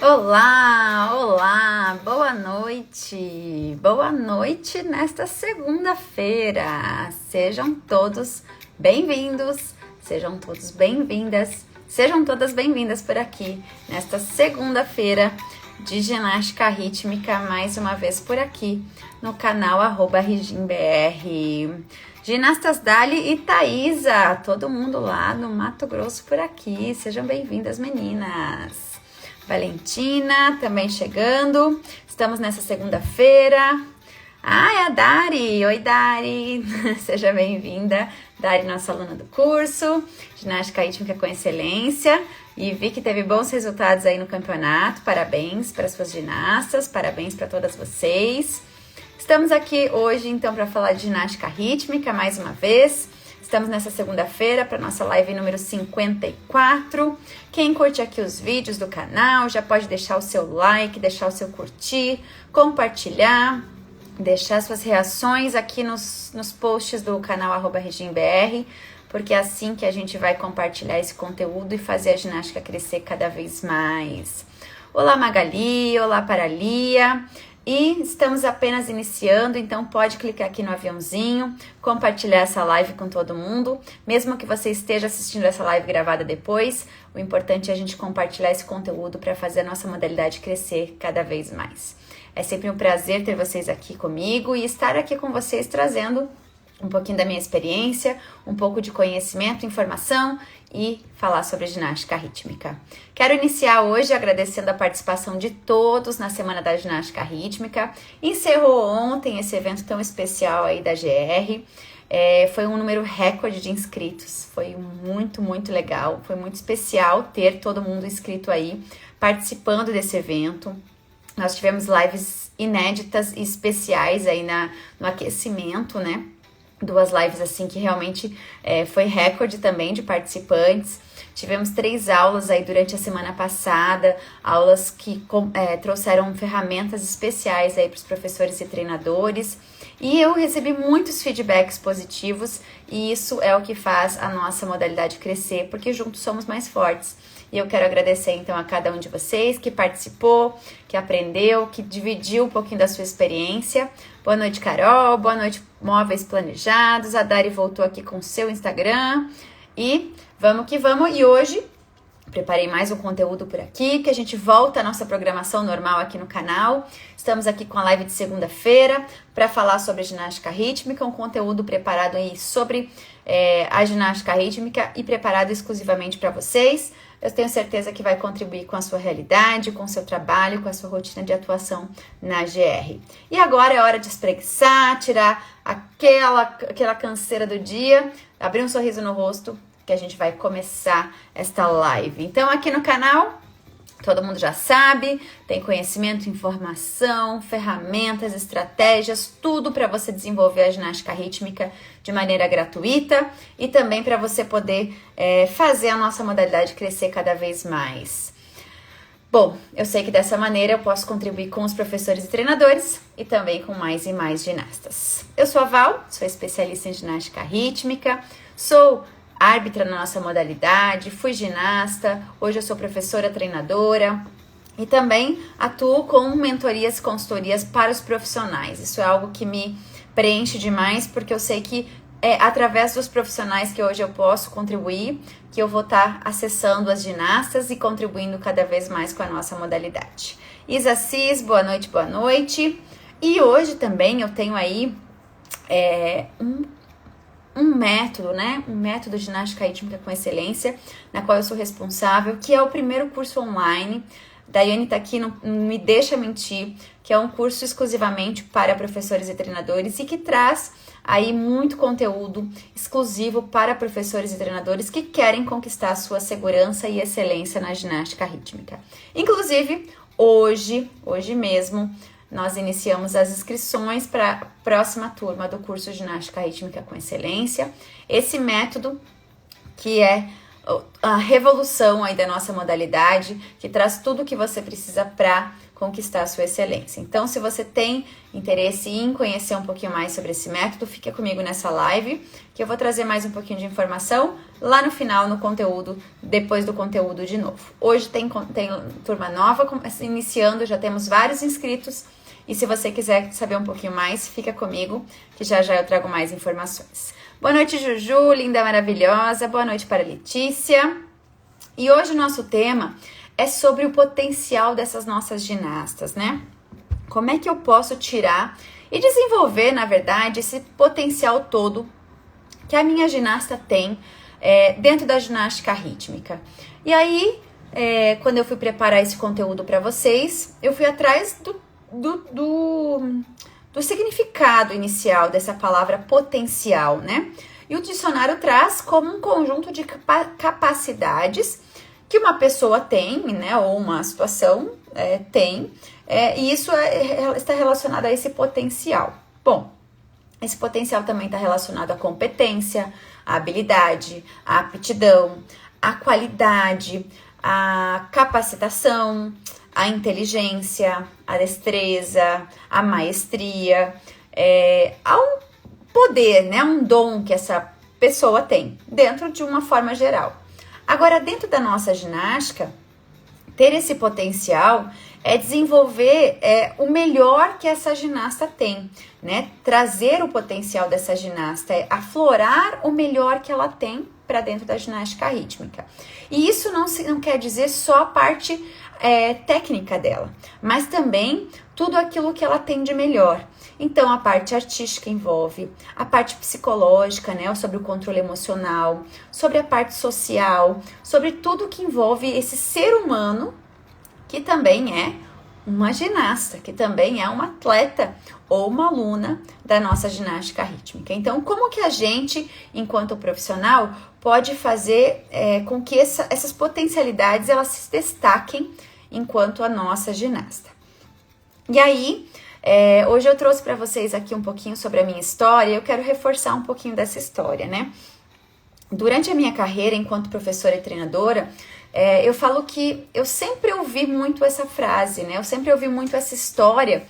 Olá, olá, boa noite nesta segunda-feira. Sejam todos bem-vindos, sejam todos bem-vindas, sejam todas bem-vindas por aqui nesta segunda-feira de ginástica rítmica, mais uma vez por aqui no canal @RegimBR. Ginastas Dali e Thaisa, todo mundo lá no Mato Grosso por aqui, sejam bem-vindas, meninas. Valentina também chegando. Estamos nessa segunda-feira. É a Dari. Oi, Dari. Seja bem-vinda. Dari, nossa aluna do curso Ginástica Rítmica com Excelência. E vi que teve bons resultados aí no campeonato. Parabéns para as suas ginastas. Parabéns para todas vocês. Estamos aqui hoje, então, para falar de ginástica rítmica mais uma vez. Estamos nessa segunda-feira para nossa live número 54. Quem curte aqui os vídeos do canal já pode deixar o seu like, deixar o seu curtir, compartilhar, deixar suas reações aqui nos posts do canal @RegimBR, porque é assim que a gente vai compartilhar esse conteúdo e fazer a ginástica crescer cada vez mais. Olá, Magali, olá, Paralia. E estamos apenas iniciando, então pode clicar aqui no aviãozinho, compartilhar essa live com todo mundo, mesmo que você esteja assistindo essa live gravada depois, o importante é a gente compartilhar esse conteúdo para fazer a nossa modalidade crescer cada vez mais. É sempre um prazer ter vocês aqui comigo e estar aqui com vocês trazendo um pouquinho da minha experiência, um pouco de conhecimento, informação e falar sobre ginástica rítmica. Quero iniciar hoje agradecendo a participação de todos na Semana da Ginástica Rítmica. Encerrou ontem esse evento tão especial aí da GR. Foi um número recorde de inscritos, foi muito legal, foi muito especial ter todo mundo inscrito aí, participando desse evento. Nós tivemos lives inéditas e especiais aí no aquecimento, né? 2 lives assim que realmente foi recorde também de participantes. Tivemos 3 aulas aí durante a semana passada, aulas que trouxeram ferramentas especiais aí para os professores e treinadores. E eu recebi muitos feedbacks positivos e isso é o que faz a nossa modalidade crescer, porque juntos somos mais fortes. E eu quero agradecer então a cada um de vocês que participou, que aprendeu, que dividiu um pouquinho da sua experiência. Boa noite, Carol. Boa noite, Móveis Planejados. A Dari voltou aqui com o seu Instagram. E vamos que vamos. E hoje preparei mais um conteúdo por aqui, que a gente volta à nossa programação normal aqui no canal. Estamos aqui com a live de segunda-feira para falar sobre ginástica rítmica, um conteúdo preparado aí sobre a ginástica rítmica e preparado exclusivamente para vocês. Eu tenho certeza que vai contribuir com a sua realidade, com o seu trabalho, com a sua rotina de atuação na GR. E agora é hora de espreguiçar, tirar aquela canseira do dia, abrir um sorriso no rosto, que a gente vai começar esta live. Então, aqui no canal, todo mundo já sabe, tem conhecimento, informação, ferramentas, estratégias, tudo para você desenvolver a ginástica rítmica de maneira gratuita e também para você poder fazer a nossa modalidade crescer cada vez mais. Bom, eu sei que dessa maneira eu posso contribuir com os professores e treinadores e também com mais e mais ginastas. Eu sou a Val, sou especialista em ginástica rítmica, sou árbitra na nossa modalidade, fui ginasta, hoje eu sou professora treinadora e também atuo com mentorias e consultorias para os profissionais. Isso é algo que me preenche demais, porque eu sei que é através dos profissionais que hoje eu posso contribuir, que eu vou estar acessando as ginastas e contribuindo cada vez mais com a nossa modalidade. Isa Cis, boa noite, boa noite. E hoje também eu tenho aí um método, né? Um método de ginástica rítmica com excelência, na qual eu sou responsável, que é o primeiro curso online. Daiane tá aqui, não me deixa mentir, que é um curso exclusivamente para professores e treinadores e que traz aí muito conteúdo exclusivo para professores e treinadores que querem conquistar a sua segurança e excelência na ginástica rítmica. Inclusive, hoje mesmo, nós iniciamos as inscrições para a próxima turma do curso Ginástica Rítmica com Excelência. Esse método, que é a revolução aí da nossa modalidade, que traz tudo o que você precisa para conquistar a sua excelência. Então, se você tem interesse em conhecer um pouquinho mais sobre esse método, fica comigo nessa live, que eu vou trazer mais um pouquinho de informação lá no final, no conteúdo, depois do conteúdo de novo. Hoje tem turma nova iniciando, já temos vários inscritos, e se você quiser saber um pouquinho mais, fica comigo, que já eu trago mais informações. Boa noite, Juju, linda, maravilhosa. Boa noite para Letícia. E hoje o nosso tema é sobre o potencial dessas nossas ginastas, né? Como é que eu posso tirar e desenvolver, na verdade, esse potencial todo que a minha ginasta tem dentro da ginástica rítmica. E aí, quando eu fui preparar esse conteúdo para vocês, eu fui atrás do significado inicial dessa palavra potencial, né? E o dicionário traz como um conjunto de capacidades que uma pessoa tem, né? Ou uma situação tem, e isso está relacionado a esse potencial. Bom, esse potencial também está relacionado à competência, à habilidade, à aptidão, à qualidade, à capacitação, a inteligência, a destreza, a maestria, a um poder, né, um dom que essa pessoa tem, dentro de uma forma geral. Agora, dentro da nossa ginástica, ter esse potencial é desenvolver o melhor que essa ginasta tem, né? Trazer o potencial dessa ginasta, aflorar o melhor que ela tem para dentro da ginástica rítmica. E isso não quer dizer só a parte técnica dela, mas também tudo aquilo que ela tem de melhor. Então, a parte artística envolve a parte psicológica, né, sobre o controle emocional, sobre a parte social, sobre tudo que envolve esse ser humano, que também é uma ginasta, que também é uma atleta ou uma aluna da nossa ginástica rítmica. Então, como que a gente, enquanto profissional, pode fazer com que essas potencialidades elas se destaquem enquanto a nossa ginasta? E aí, hoje eu trouxe para vocês aqui um pouquinho sobre a minha história, e eu quero reforçar um pouquinho dessa história, né? Durante a minha carreira enquanto professora e treinadora, eu falo que eu sempre ouvi muito essa frase, né? Eu sempre ouvi muito essa história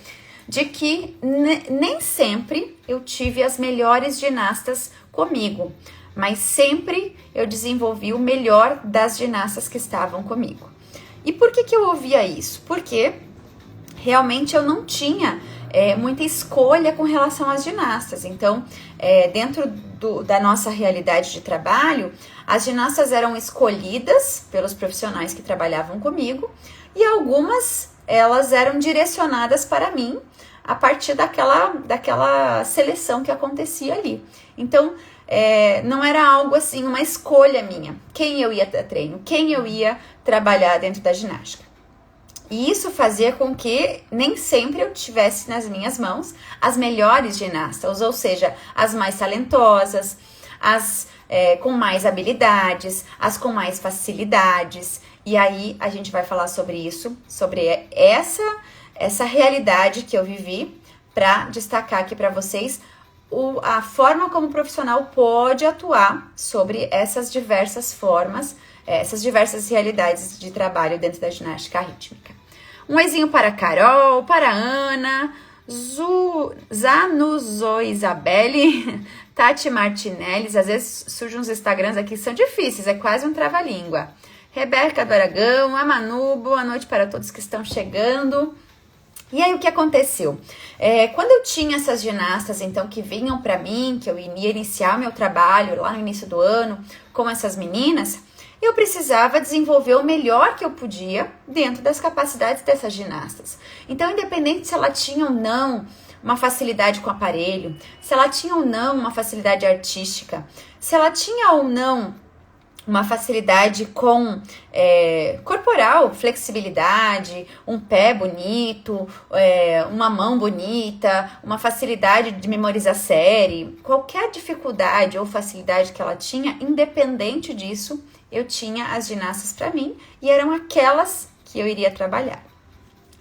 de que nem sempre eu tive as melhores ginastas comigo, mas sempre eu desenvolvi o melhor das ginastas que estavam comigo. E por que eu ouvia isso? Porque realmente eu não tinha muita escolha com relação às ginastas. Então, dentro da nossa realidade de trabalho, as ginastas eram escolhidas pelos profissionais que trabalhavam comigo e algumas elas eram direcionadas para mim a partir daquela seleção que acontecia ali. Então, não era algo assim, uma escolha minha, quem eu ia ter treino, quem eu ia trabalhar dentro da ginástica. E isso fazia com que nem sempre eu tivesse nas minhas mãos as melhores ginastas, ou seja, as mais talentosas, as com mais habilidades, as com mais facilidades. E aí a gente vai falar sobre isso, sobre essa realidade que eu vivi, para destacar aqui para vocês a forma como o profissional pode atuar sobre essas diversas formas, essas diversas realidades de trabalho dentro da ginástica rítmica. Um oizinho para a Carol, para a Ana, Zanuzo Isabelle, Tati Martinelli. Às vezes surgem uns Instagrams aqui que são difíceis, é quase um trava-língua. Rebeca do Aragão, a Manu, boa noite para todos que estão chegando. E aí o que aconteceu? Quando eu tinha essas ginastas, então, que vinham para mim, que eu ia iniciar meu trabalho lá no início do ano com essas meninas, eu precisava desenvolver o melhor que eu podia dentro das capacidades dessas ginastas. Então, independente se ela tinha ou não uma facilidade com o aparelho, se ela tinha ou não uma facilidade artística, se ela tinha ou não uma facilidade com corporal, flexibilidade, um pé bonito, uma mão bonita, uma facilidade de memorizar série, qualquer dificuldade ou facilidade que ela tinha, independente disso, eu tinha as ginastas para mim e eram aquelas que eu iria trabalhar.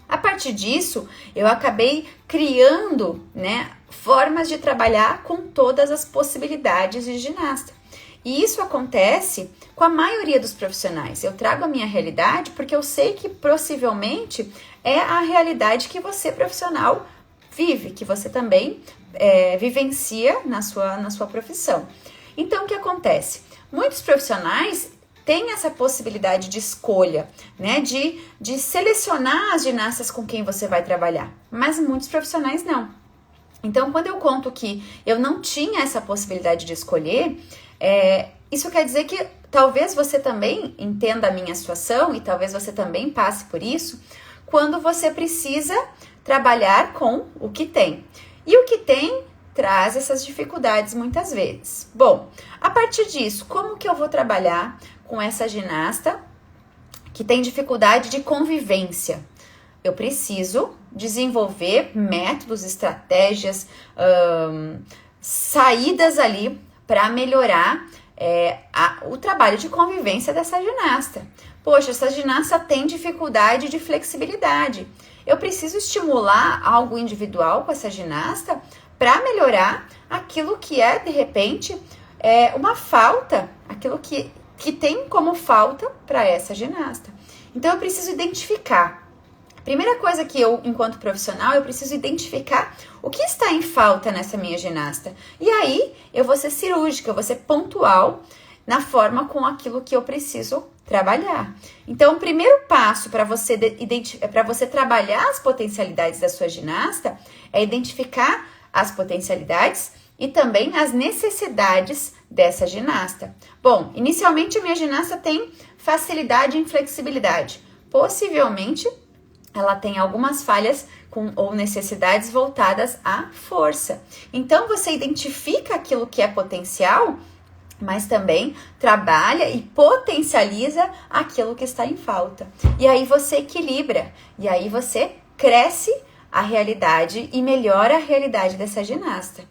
A partir disso, eu acabei criando, formas de trabalhar com todas as possibilidades de ginasta. E isso acontece com a maioria dos profissionais. Eu trago a minha realidade porque eu sei que possivelmente é a realidade que você, profissional, vive, que você também vivencia na sua profissão. Então, o que acontece? Muitos profissionais têm essa possibilidade de escolha, né? De selecionar as ginastas com quem você vai trabalhar, mas muitos profissionais não. Então, quando eu conto que eu não tinha essa possibilidade de escolher, isso quer dizer que talvez você também entenda a minha situação e talvez você também passe por isso, quando você precisa trabalhar com o que tem. E o que tem traz essas dificuldades muitas vezes. Bom, a partir disso, como que eu vou trabalhar com essa ginasta que tem dificuldade de convivência? Eu preciso desenvolver métodos, estratégias, saídas ali para melhorar o trabalho de convivência dessa ginasta. Poxa, essa ginasta tem dificuldade de flexibilidade. Eu preciso estimular algo individual com essa ginasta para melhorar aquilo que é, de repente, uma falta, aquilo que tem como falta para essa ginasta. Então, eu preciso identificar. Primeira coisa que eu, enquanto profissional, eu preciso identificar o que está em falta nessa minha ginasta. E aí, eu vou ser cirúrgica, eu vou ser pontual na forma com aquilo que eu preciso trabalhar. Então, o primeiro passo para você trabalhar as potencialidades da sua ginasta é identificar as potencialidades e também as necessidades dessa ginasta. Bom, inicialmente a minha ginasta tem facilidade em flexibilidade. Possivelmente, ela tem algumas falhas ou necessidades voltadas à força. Então, você identifica aquilo que é potencial, mas também trabalha e potencializa aquilo que está em falta. E aí você equilibra, e aí você cresce a realidade e melhora a realidade dessa ginasta.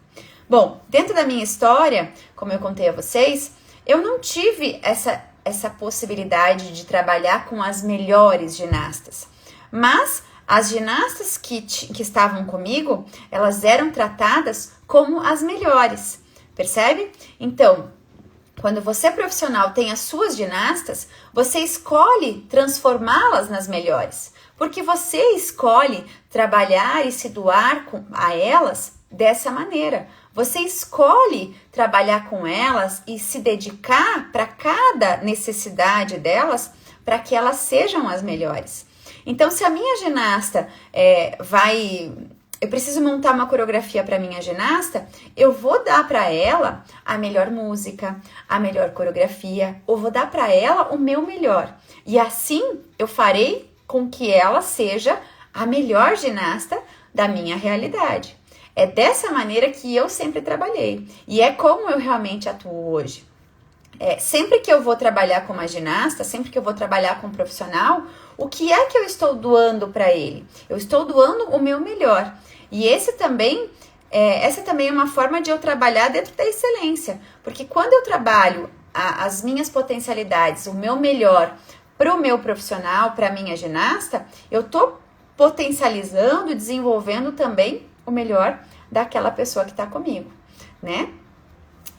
Bom, dentro da minha história, como eu contei a vocês, eu não tive essa possibilidade de trabalhar com as melhores ginastas. Mas as ginastas que estavam comigo, elas eram tratadas como as melhores, percebe? Então, quando você profissional tem as suas ginastas, você escolhe transformá-las nas melhores, porque você escolhe trabalhar e se doar a elas dessa maneira. Você escolhe trabalhar com elas e se dedicar para cada necessidade delas, para que elas sejam as melhores. Então, se a minha ginasta eu preciso montar uma coreografia para minha ginasta, eu vou dar para ela a melhor música, a melhor coreografia, ou vou dar para ela o meu melhor. E assim eu farei com que ela seja a melhor ginasta da minha realidade. É dessa maneira que eu sempre trabalhei e é como eu realmente atuo hoje. Sempre que eu vou trabalhar com uma ginasta, sempre que eu vou trabalhar com um profissional, o que é que eu estou doando para ele? Eu estou doando o meu melhor. E essa também é uma forma de eu trabalhar dentro da excelência. Porque quando eu trabalho as minhas potencialidades, o meu melhor para o meu profissional, para a minha ginasta, eu estou potencializando e desenvolvendo também o melhor daquela pessoa que está comigo, né?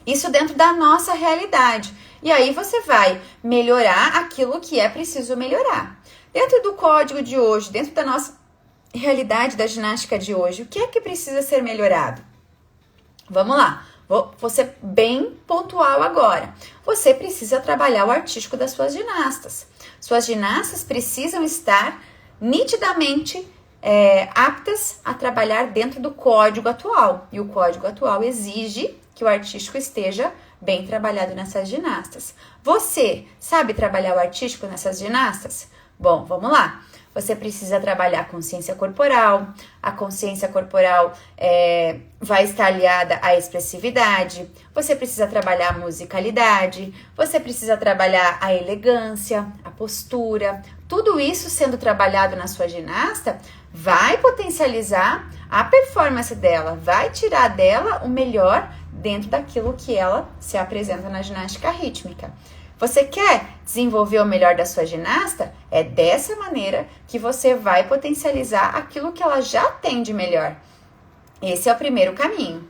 Isso dentro da nossa realidade. E aí você vai melhorar aquilo que é preciso melhorar. Dentro do código de hoje, dentro da nossa realidade da ginástica de hoje, o que é que precisa ser melhorado? Vamos lá, vou ser bem pontual agora. Você precisa trabalhar o artístico das suas ginastas. Suas ginastas precisam estar nitidamente aptas a trabalhar dentro do código atual. E o código atual exige que o artístico esteja bem trabalhado nessas ginastas. Você sabe trabalhar o artístico nessas ginastas? Bom, vamos lá. Você precisa trabalhar a consciência corporal. A consciência corporal vai estar aliada à expressividade. Você precisa trabalhar a musicalidade. Você precisa trabalhar a elegância, a postura. Tudo isso sendo trabalhado na sua ginasta vai potencializar a performance dela, vai tirar dela o melhor dentro daquilo que ela se apresenta na ginástica rítmica. Você quer desenvolver o melhor da sua ginasta? É dessa maneira que você vai potencializar aquilo que ela já tem de melhor. Esse é o primeiro caminho.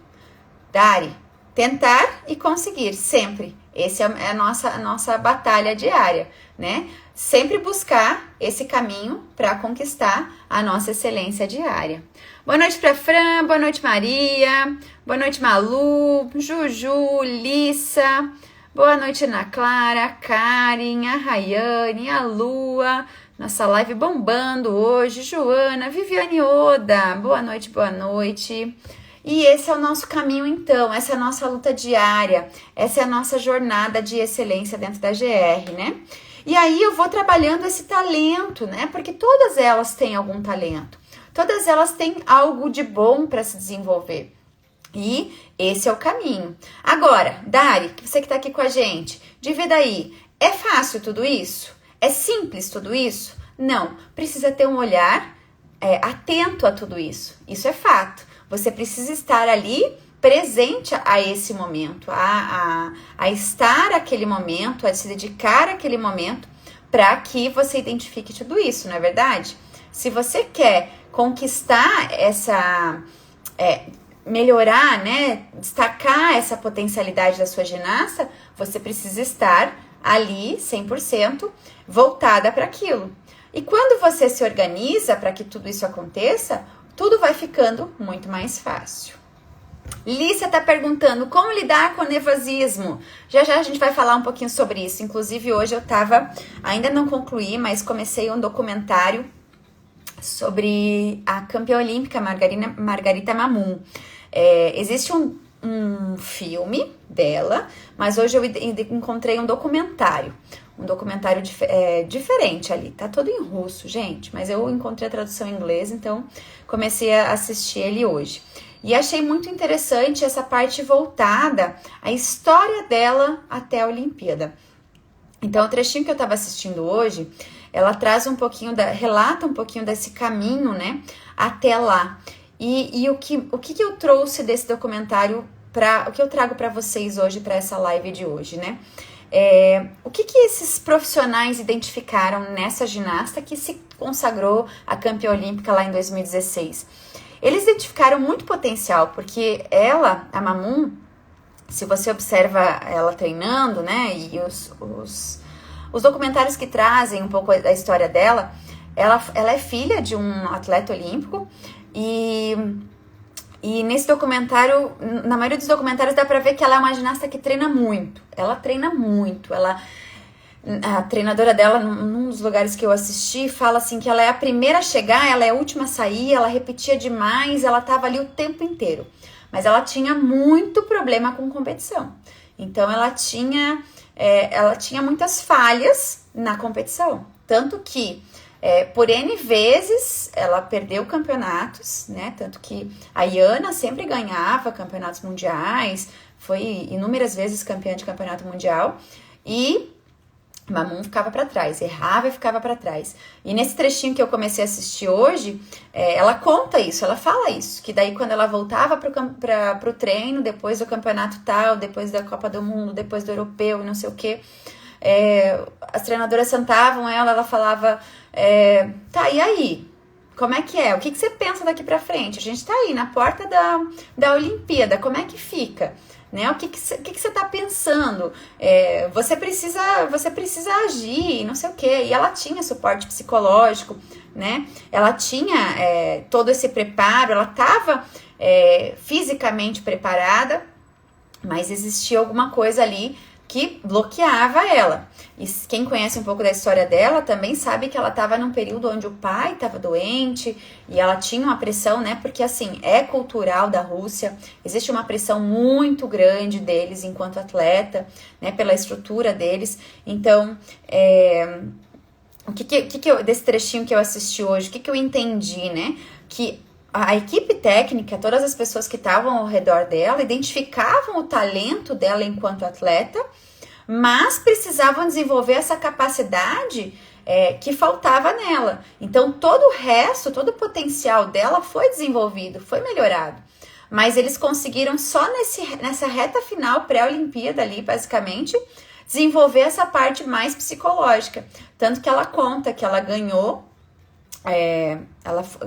Dari, tentar e conseguir sempre. Essa é a nossa batalha diária, né? Sempre buscar esse caminho para conquistar a nossa excelência diária. Boa noite para Fran, boa noite Maria, boa noite Malu, Juju, Lissa, boa noite Ana Clara, Karen, a Rayane, a Lua, nossa live bombando hoje, Joana, Viviane Oda, boa noite, boa noite. E esse é o nosso caminho então, essa é a nossa luta diária, essa é a nossa jornada de excelência dentro da GR, né? E aí eu vou trabalhando esse talento, né? Porque todas elas têm algum talento, todas elas têm algo de bom para se desenvolver. E esse é o caminho. Agora, Dari, você que está aqui com a gente, divida aí, é fácil tudo isso? É simples tudo isso? Não, precisa ter um olhar atento a tudo isso, isso é fato. Você precisa estar ali presente a esse momento, a estar aquele momento, a se dedicar àquele momento para que você identifique tudo isso, não é verdade? Se você quer conquistar melhorar, né, destacar essa potencialidade da sua ginasta, você precisa estar ali 100% voltada para aquilo. E quando você se organiza para que tudo isso aconteça, tudo vai ficando muito mais fácil. Lícia está perguntando como lidar com o nervosismo. Já já a gente vai falar um pouquinho sobre isso. Inclusive hoje ainda não concluí, mas comecei um documentário sobre a campeã olímpica Margarita Mamun. Existe um filme dela, mas hoje eu encontrei um documentário. Um documentário diferente ali, tá todo em russo, gente, mas eu encontrei a tradução em inglês, então comecei a assistir ele hoje. E achei muito interessante essa parte voltada à história dela até a Olimpíada. Então, o trechinho que eu tava assistindo hoje, ela traz relata um pouquinho desse caminho, né, até lá. E o que eu trouxe desse documentário, o que eu trago para vocês hoje, para essa live de hoje, né? O que esses profissionais identificaram nessa ginasta que se consagrou a campeã olímpica lá em 2016? Eles identificaram muito potencial, porque ela, a Mamun, se você observa ela treinando, né, e os documentários que trazem um pouco da história dela, ela é filha de um atleta olímpico e nesse documentário, na maioria dos documentários dá pra ver que ela é uma ginasta que treina muito. Ela treina muito. A treinadora dela, num dos lugares que eu assisti, fala assim que ela é a primeira a chegar, ela é a última a sair, ela repetia demais, ela tava ali o tempo inteiro. Mas ela tinha muito problema com competição. Então ela tinha muitas falhas na competição. Tanto que por N vezes ela perdeu campeonatos, né? Tanto que a Iana sempre ganhava campeonatos mundiais, foi inúmeras vezes campeã de campeonato mundial e Mamun ficava para trás, errava e ficava para trás. E nesse trechinho que eu comecei a assistir hoje, ela conta isso, ela fala isso, que daí quando ela voltava pro treino, depois do campeonato tal, depois da Copa do Mundo, depois do Europeu e não sei o quê, as treinadoras sentavam ela falava, tá, e aí? Como é que é? O que você pensa daqui pra frente? A gente tá aí na porta da Olimpíada, como é que fica? Né? O que você tá pensando? Você precisa agir, não sei o quê. E ela tinha suporte psicológico, né? Ela tinha todo esse preparo, ela estava fisicamente preparada, mas existia alguma coisa ali que bloqueava ela. E quem conhece um pouco da história dela também sabe que ela estava num período onde o pai estava doente e ela tinha uma pressão, né? Porque assim, é cultural da Rússia, existe uma pressão muito grande deles enquanto atleta, né? Pela estrutura deles. Então, desse trechinho que eu assisti hoje, o que eu entendi, né? Que a equipe técnica, todas as pessoas que estavam ao redor dela, identificavam o talento dela enquanto atleta, mas precisavam desenvolver essa capacidade que faltava nela. Então, todo o resto, todo o potencial dela foi desenvolvido, foi melhorado. Mas eles conseguiram só nessa reta final pré-Olimpíada ali, basicamente, desenvolver essa parte mais psicológica. Tanto que ela conta que ela ganhou,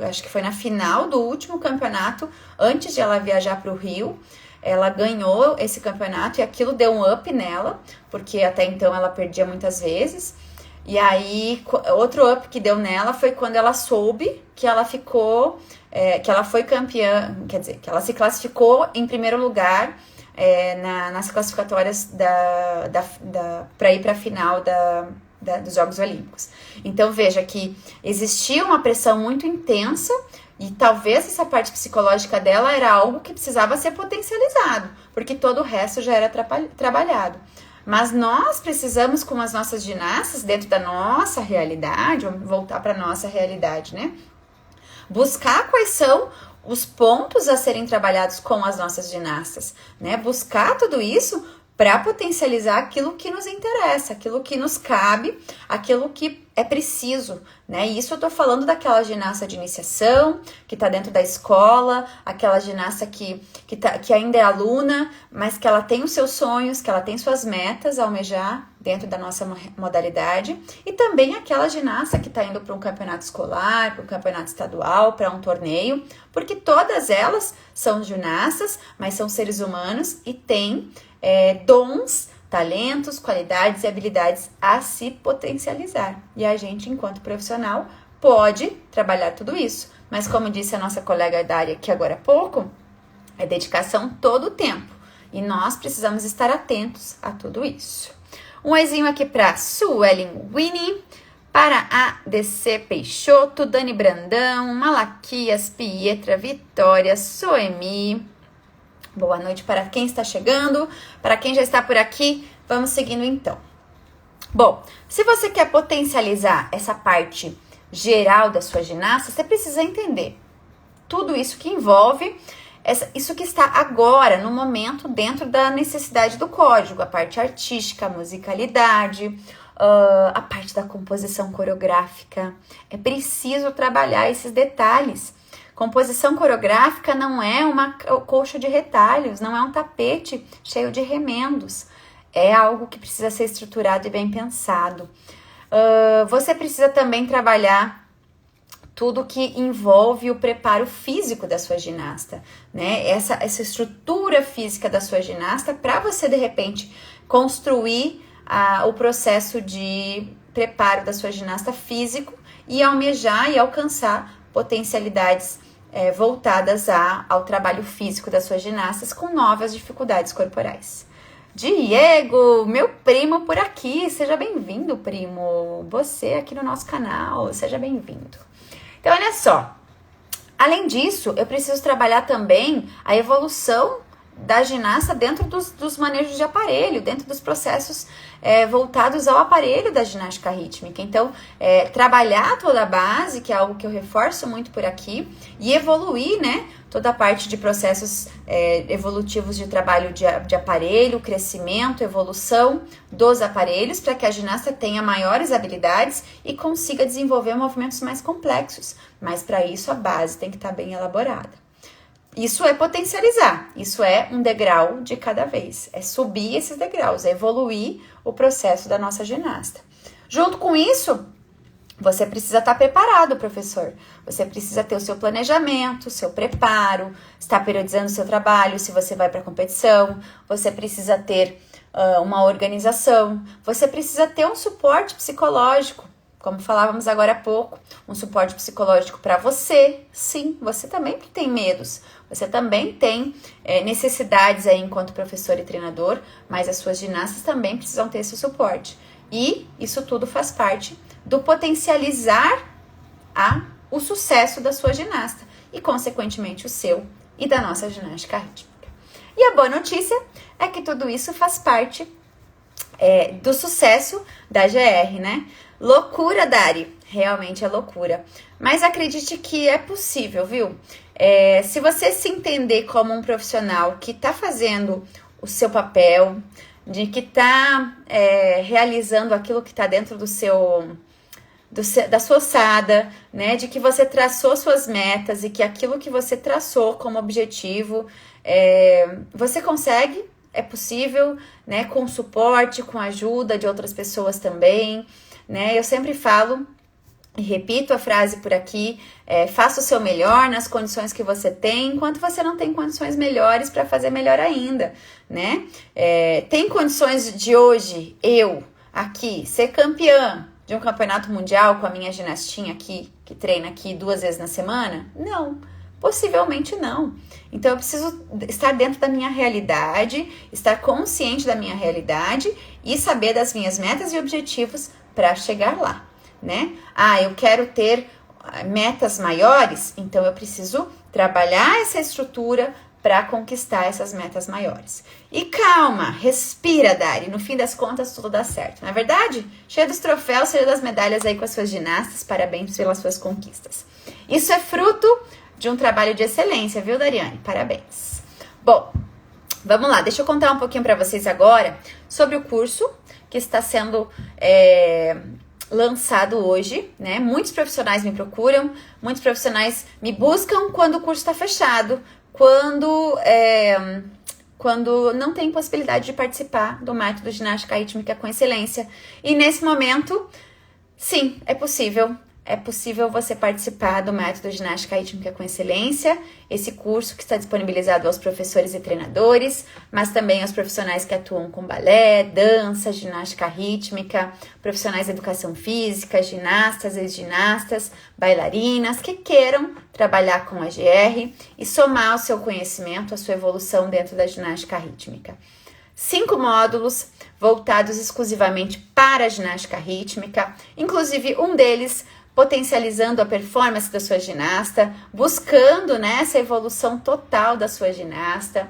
acho que foi na final do último campeonato, antes de ela viajar para o Rio, ela ganhou esse campeonato e aquilo deu um up nela, porque até então ela perdia muitas vezes. E aí, outro up que deu nela foi quando ela soube que ela ficou, que ela foi campeã, quer dizer, que ela se classificou em primeiro lugar nas classificatórias para ir para a final dos Jogos Olímpicos. Então, veja que existia uma pressão muito intensa e talvez essa parte psicológica dela era algo que precisava ser potencializado, porque todo o resto já era trabalhado. Mas nós precisamos, com as nossas ginastas, dentro da nossa realidade, vamos voltar para a nossa realidade, né? Buscar quais são os pontos a serem trabalhados com as nossas ginastas, né? Buscar tudo isso para potencializar aquilo que nos interessa, aquilo que nos cabe, aquilo que é preciso, né? E isso eu tô falando daquela ginasta de iniciação, que tá dentro da escola, aquela ginasta que ainda é aluna, mas que ela tem os seus sonhos, que ela tem suas metas a almejar dentro da nossa modalidade, e também aquela ginasta que tá indo para um campeonato escolar, para um campeonato estadual, para um torneio, porque todas elas são ginastas, mas são seres humanos e têm dons, talentos, qualidades e habilidades a se potencializar. E a gente, enquanto profissional, pode trabalhar tudo isso. Mas como disse a nossa colega Dária aqui agora há pouco, é dedicação todo o tempo. E nós precisamos estar atentos a tudo isso. Um oizinho aqui para Suelen Winnie, para a DC Peixoto, Dani Brandão, Malaquias, Pietra, Vitória, Soemi. Boa noite para quem está chegando, para quem já está por aqui, vamos seguindo então. Bom, se você quer potencializar essa parte geral da sua ginasta, você precisa entender tudo isso que envolve, isso que está agora, no momento, dentro da necessidade do código, a parte artística, a musicalidade, a parte da composição coreográfica. É preciso trabalhar esses detalhes. Composição coreográfica não é uma colcha de retalhos, não é um tapete cheio de remendos. É algo que precisa ser estruturado e bem pensado. Você precisa também trabalhar tudo que envolve o preparo físico da sua ginasta, né? Essa estrutura física da sua ginasta para você, de repente, construir o processo de preparo da sua ginasta físico e almejar e alcançar potencialidades voltadas ao trabalho físico das suas ginastas com novas dificuldades corporais. Diego, meu primo por aqui, seja bem-vindo, primo. Você aqui no nosso canal, seja bem-vindo. Então, olha só, além disso, eu preciso trabalhar também a evolução da ginasta dentro dos manejos de aparelho, dentro dos processos voltados ao aparelho da ginástica rítmica. Então, trabalhar toda a base, que é algo que eu reforço muito por aqui, e evoluir, né, toda a parte de processos evolutivos de trabalho de aparelho, crescimento, evolução dos aparelhos, para que a ginasta tenha maiores habilidades e consiga desenvolver movimentos mais complexos. Mas para isso a base tem que estar bem elaborada. Isso é potencializar, isso é um degrau de cada vez, é subir esses degraus, é evoluir o processo da nossa ginasta. Junto com isso, você precisa estar preparado, professor. Você precisa ter o seu planejamento, o seu preparo, estar periodizando o seu trabalho, se você vai para a competição, você precisa ter uma organização, você precisa ter um suporte psicológico, como falávamos agora há pouco, um suporte psicológico para você. Sim, você também tem medos, você também tem necessidades aí enquanto professor e treinador, mas as suas ginastas também precisam ter esse suporte. E isso tudo faz parte do potencializar o sucesso da sua ginasta e, consequentemente, o seu e da nossa ginástica rítmica. E a boa notícia é que tudo isso faz parte do sucesso da GR, né? Loucura, Dari, realmente é loucura. Mas acredite que é possível, viu? Se você se entender como um profissional que está fazendo o seu papel, de que está realizando aquilo que está dentro da sua ossada, né? De que você traçou suas metas e que aquilo que você traçou como objetivo, você consegue, é possível, né? Com suporte, com a ajuda de outras pessoas também, né? Eu sempre falo E repito a frase por aqui, faça o seu melhor nas condições que você tem, enquanto você não tem condições melhores para fazer melhor ainda, né? Tem condições de hoje, eu, aqui, ser campeã de um campeonato mundial com a minha ginastinha aqui, que treina aqui 2 vezes na semana? Não, possivelmente não. Então eu preciso estar dentro da minha realidade, estar consciente da minha realidade e saber das minhas metas e objetivos para chegar lá, né? Eu quero ter metas maiores, então eu preciso trabalhar essa estrutura para conquistar essas metas maiores. E calma, respira, Dari, no fim das contas tudo dá certo. Na verdade, cheia dos troféus, cheia das medalhas aí com as suas ginastas, parabéns pelas suas conquistas. Isso é fruto de um trabalho de excelência, viu, Dariane? Parabéns. Bom, vamos lá, deixa eu contar um pouquinho para vocês agora sobre o curso que está sendo lançado hoje, né? Muitos profissionais me procuram, muitos profissionais me buscam quando o curso está fechado, quando não tem possibilidade de participar do método ginástica rítmica com excelência. E nesse momento, sim, é possível você participar do método ginástica rítmica com excelência, esse curso que está disponibilizado aos professores e treinadores, mas também aos profissionais que atuam com balé, dança, ginástica rítmica, profissionais de educação física, ginastas, ex-ginastas, bailarinas que queiram trabalhar com a GR e somar o seu conhecimento, a sua evolução dentro da ginástica rítmica. 5 módulos voltados exclusivamente para a ginástica rítmica, inclusive um deles potencializando a performance da sua ginasta, buscando, né, essa evolução total da sua ginasta.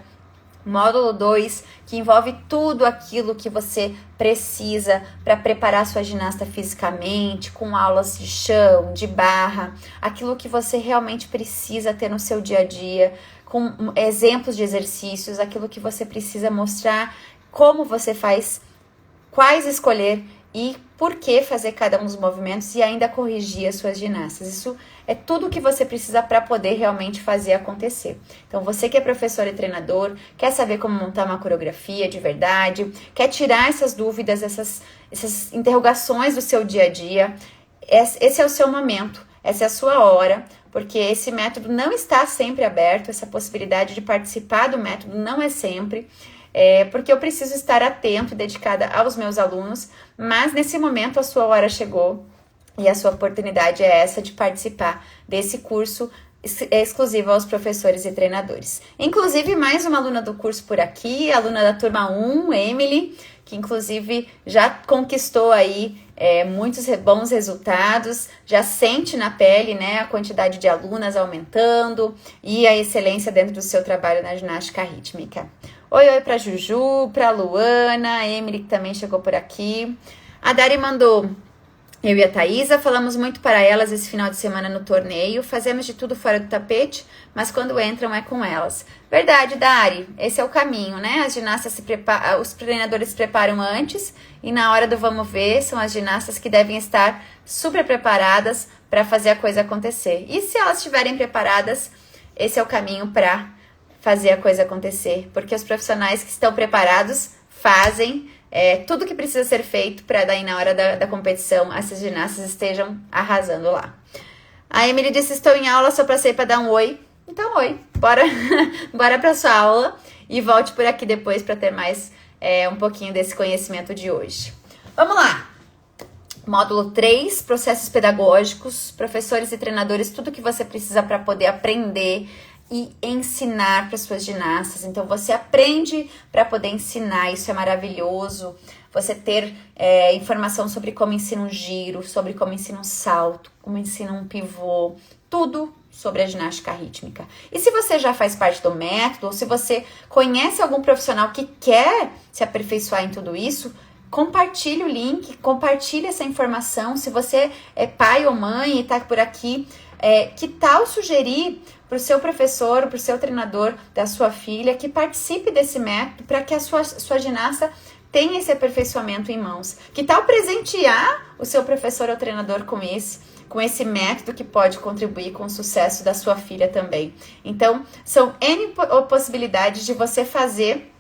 Módulo 2, que envolve tudo aquilo que você precisa para preparar sua ginasta fisicamente, com aulas de chão, de barra, aquilo que você realmente precisa ter no seu dia a dia, com exemplos de exercícios, aquilo que você precisa mostrar, como você faz, quais escolher e por que fazer cada um dos movimentos e ainda corrigir as suas ginastas. Isso é tudo o que você precisa para poder realmente fazer acontecer. Então, você que é professor e treinador, quer saber como montar uma coreografia de verdade, quer tirar essas dúvidas, essas interrogações do seu dia a dia, esse é o seu momento, essa é a sua hora, porque esse método não está sempre aberto, essa possibilidade de participar do método não é sempre, porque eu preciso estar atento e dedicada aos meus alunos, mas nesse momento a sua hora chegou e a sua oportunidade é essa de participar desse curso exclusivo aos professores e treinadores. Inclusive, mais uma aluna do curso por aqui, aluna da turma 1, Emily, que inclusive já conquistou aí muitos bons resultados, já sente na pele, né, a quantidade de alunas aumentando e a excelência dentro do seu trabalho na ginástica rítmica. Oi pra Juju, pra Luana, a Emily que também chegou por aqui. A Dari mandou: eu e a Thaisa falamos muito para elas esse final de semana no torneio, fazemos de tudo fora do tapete, mas quando entram é com elas. Verdade, Dari, esse é o caminho, né? As ginastas os treinadores se preparam antes e na hora do vamos ver, são as ginastas que devem estar super preparadas para fazer a coisa acontecer. E se elas estiverem preparadas, esse é o caminho para fazer a coisa acontecer, porque os profissionais que estão preparados fazem tudo que precisa ser feito para daí na hora da competição essas ginastas estejam arrasando lá. A Emily disse: estou em aula, só passei para dar um oi. Então, oi, bora para sua aula e volte por aqui depois para ter mais um pouquinho desse conhecimento de hoje. Vamos lá! Módulo 3, processos pedagógicos, professores e treinadores, tudo que você precisa para poder aprender e ensinar para suas ginastas. Então, você aprende para poder ensinar, isso é maravilhoso. Você ter informação sobre como ensina um giro, sobre como ensina um salto, como ensina um pivô, tudo sobre a ginástica rítmica. E se você já faz parte do método, ou se você conhece algum profissional que quer se aperfeiçoar em tudo isso, compartilhe o link, compartilhe essa informação. Se você é pai ou mãe e está por aqui, que tal sugerir para o seu professor, para o seu treinador da sua filha que participe desse método para que a sua ginasta tenha esse aperfeiçoamento em mãos? Que tal presentear o seu professor ou treinador com esse método que pode contribuir com o sucesso da sua filha também? Então, são N possibilidades de você fazer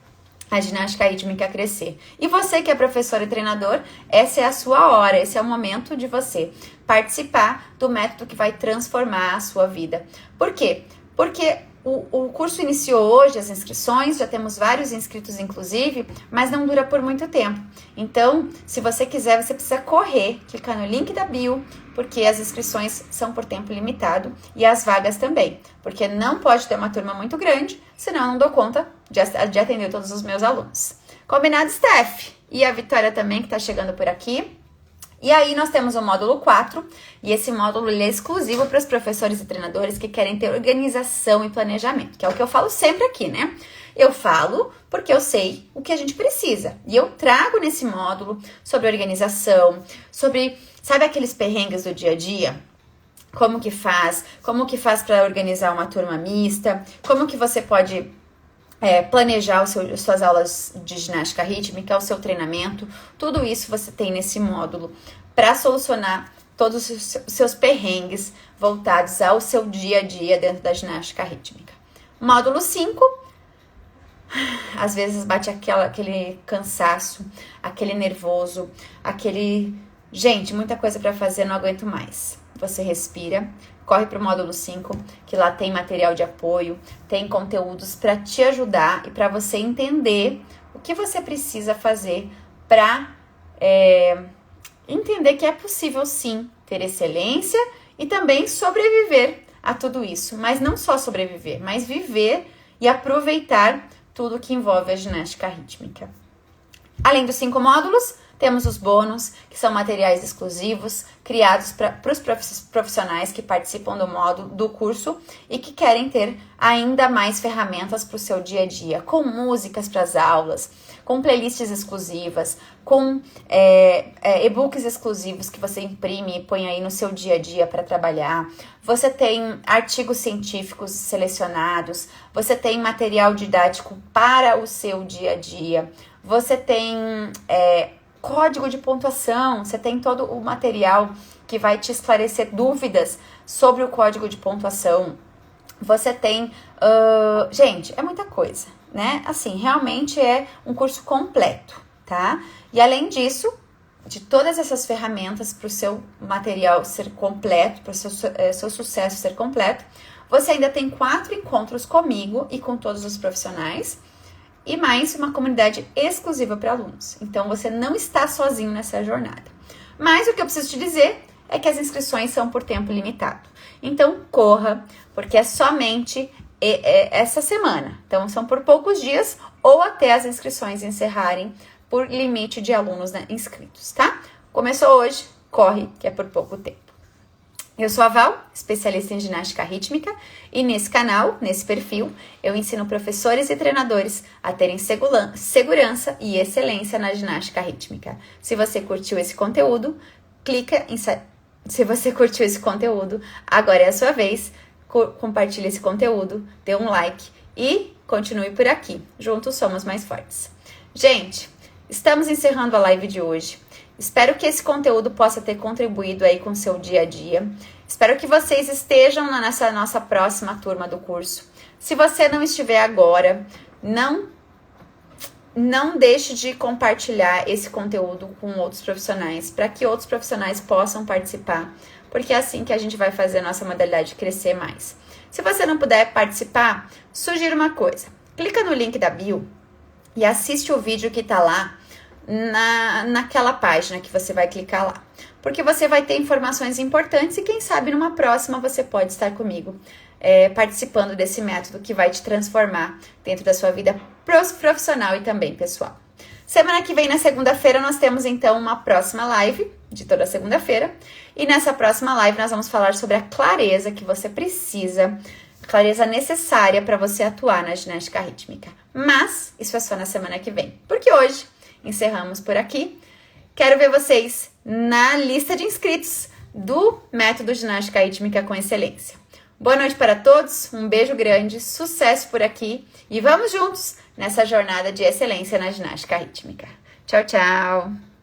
a ginástica rítmica crescer. E você que é professor e treinador, essa é a sua hora, esse é o momento de você participar do método que vai transformar a sua vida. Por quê? Porque o curso iniciou hoje, as inscrições, já temos vários inscritos inclusive, mas não dura por muito tempo. Então, se você quiser, você precisa correr, clicar no link da bio, porque as inscrições são por tempo limitado e as vagas também, porque não pode ter uma turma muito grande, senão eu não dou conta de atender todos os meus alunos. Combinado, Steph? E a Vitória também, que está chegando por aqui. E aí nós temos o módulo 4, e esse módulo ele é exclusivo para os professores e treinadores que querem ter organização e planejamento, que é o que eu falo sempre aqui, né? Eu falo porque eu sei o que a gente precisa, e eu trago nesse módulo sobre organização, sobre, sabe aqueles perrengues do dia a dia? Como que faz para organizar uma turma mista, como que você pode planejar suas aulas de ginástica rítmica, o seu treinamento, tudo isso você tem nesse módulo para solucionar todos os seus perrengues voltados ao seu dia a dia dentro da ginástica rítmica. Módulo 5, às vezes bate aquele cansaço, aquele nervoso, gente, muita coisa para fazer, não aguento mais. Você respira, corre para o módulo 5, que lá tem material de apoio, tem conteúdos para te ajudar e para você entender o que você precisa fazer para entender que é possível sim ter excelência e também sobreviver a tudo isso. Mas não só sobreviver, mas viver e aproveitar tudo que envolve a ginástica rítmica. Além dos 5 módulos, temos os bônus, que são materiais exclusivos, criados para os profissionais que participam do curso e que querem ter ainda mais ferramentas para o seu dia a dia, com músicas para as aulas, com playlists exclusivas, com e-books exclusivos que você imprime e põe aí no seu dia a dia para trabalhar. Você tem artigos científicos selecionados, você tem material didático para o seu dia a dia, você tem código de pontuação, você tem todo o material que vai te esclarecer dúvidas sobre o código de pontuação. Você tem, gente, é muita coisa, né? Assim, realmente é um curso completo, tá? E além disso, de todas essas ferramentas para o seu material ser completo, para o seu sucesso ser completo, você ainda tem 4 encontros comigo e com todos os profissionais, e mais uma comunidade exclusiva para alunos. Então, você não está sozinho nessa jornada. Mas o que eu preciso te dizer é que as inscrições são por tempo limitado. Então, corra, porque é somente essa semana. Então, são por poucos dias ou até as inscrições encerrarem por limite de alunos inscritos, tá? Começou hoje, corre, que é por pouco tempo. Eu sou a Val, especialista em ginástica rítmica, e nesse canal, nesse perfil, eu ensino professores e treinadores a terem segurança e excelência na ginástica rítmica. Se você curtiu esse conteúdo, se você curtiu esse conteúdo, agora é a sua vez, compartilhe esse conteúdo, dê um like e continue por aqui. Juntos somos mais fortes. Gente, estamos encerrando a live de hoje. Espero que esse conteúdo possa ter contribuído aí com o seu dia a dia. Espero que vocês estejam nessa nossa próxima turma do curso. Se você não estiver agora, não deixe de compartilhar esse conteúdo com outros profissionais, para que outros profissionais possam participar, porque é assim que a gente vai fazer a nossa modalidade crescer mais. Se você não puder participar, sugiro uma coisa. Clica no link da bio e assiste o vídeo que está lá, naquela página que você vai clicar lá, porque você vai ter informações importantes e quem sabe numa próxima você pode estar comigo participando desse método que vai te transformar dentro da sua vida profissional e também pessoal. Semana que vem, na segunda-feira, nós temos então uma próxima live de toda segunda-feira, e nessa próxima live nós vamos falar sobre a clareza que você precisa, clareza necessária para você atuar na ginástica rítmica. Mas isso é só na semana que vem, porque hoje encerramos por aqui. Quero ver vocês na lista de inscritos do método ginástica rítmica com excelência. Boa noite para todos, um beijo grande, sucesso por aqui e vamos juntos nessa jornada de excelência na ginástica rítmica. Tchau, tchau!